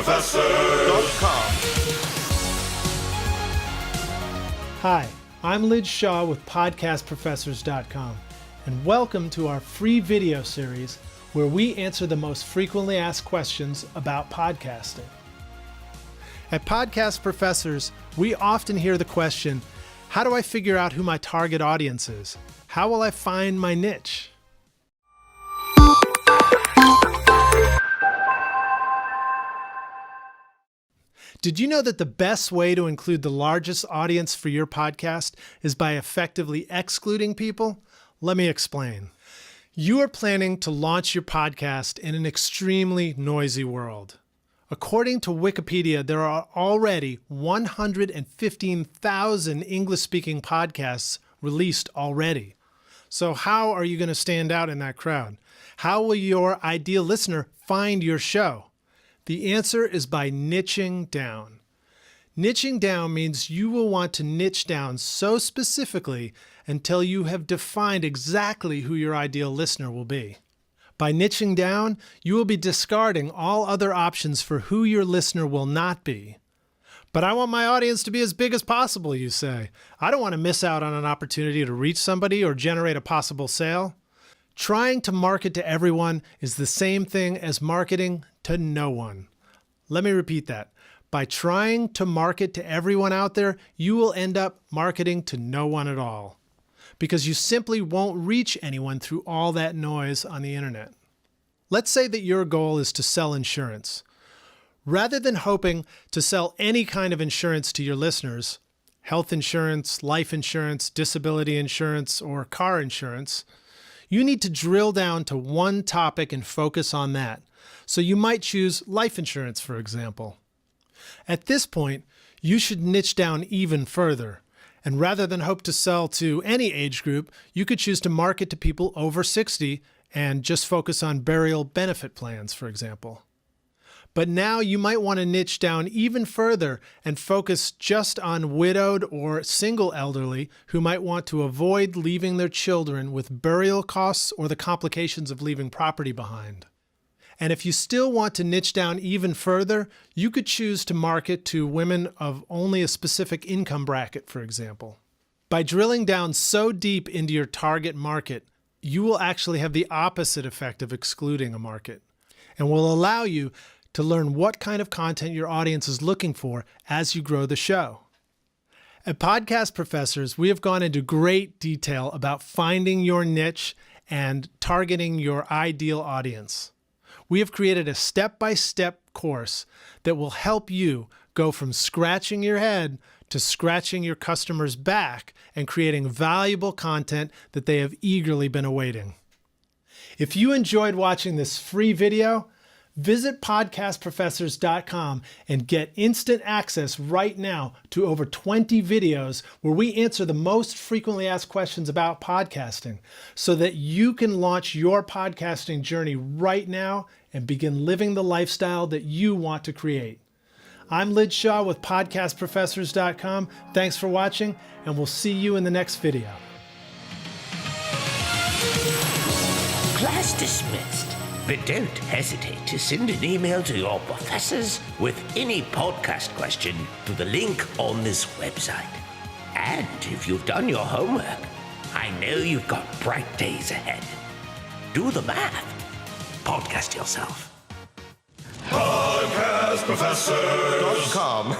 podcastprofessors.com. Hi, I'm Lij Shaw with podcastprofessors.com, and welcome to our free video series where we answer the most frequently asked questions about podcasting. At Podcast Professors, we often hear the question, how do I figure out who my target audience is? How will I find my niche? Did you know that the best way to include the largest audience for your podcast is by effectively excluding people? Let me explain. You are planning to launch your podcast in an extremely noisy world. According to Wikipedia, there are already 115,000 English-speaking podcasts released already. So how are you going to stand out in that crowd? How will your ideal listener find your show? The answer is by niching down. Niching down means you will want to niche down so specifically until you have defined exactly who your ideal listener will be. By niching down, you will be discarding all other options for who your listener will not be. But I want my audience to be as big as possible, you say. I don't want to miss out on an opportunity to reach somebody or generate a possible sale. Trying to market to everyone is the same thing as marketing to no one. Let me repeat that. By trying to market to everyone out there, you will end up marketing to no one at all, because you simply won't reach anyone through all that noise on the internet. Let's say that your goal is to sell insurance. Rather than hoping to sell any kind of insurance to your listeners, health insurance, life insurance, disability insurance, or car insurance, you need to drill down to one topic and focus on that. So you might choose life insurance, for example. At this point, you should niche down even further. And rather than hope to sell to any age group, you could choose to market to people over 60 and just focus on burial benefit plans, for example. But now you might want to niche down even further and focus just on widowed or single elderly who might want to avoid leaving their children with burial costs or the complications of leaving property behind. And if you still want to niche down even further, you could choose to market to women of only a specific income bracket, for example. By drilling down so deep into your target market, you will actually have the opposite effect of excluding a market, and will allow you to learn what kind of content your audience is looking for as you grow the show. At Podcast Professors, we have gone into great detail about finding your niche and targeting your ideal audience. We have created a step-by-step course that will help you go from scratching your head to scratching your customers' back and creating valuable content that they have eagerly been awaiting. If you enjoyed watching this free video, visit podcastprofessors.com and get instant access right now to over 20 videos where we answer the most frequently asked questions about podcasting so that you can launch your podcasting journey right now and begin living the lifestyle that you want to create. I'm Lij Shaw with podcastprofessors.com. Thanks for watching, and we'll see you in the next video. Class dismissed. But don't hesitate to send an email to your professors with any podcast question to the link on this website. And if you've done your homework, I know you've got bright days ahead. Do the math. Podcast yourself. Podcastprofessors.com.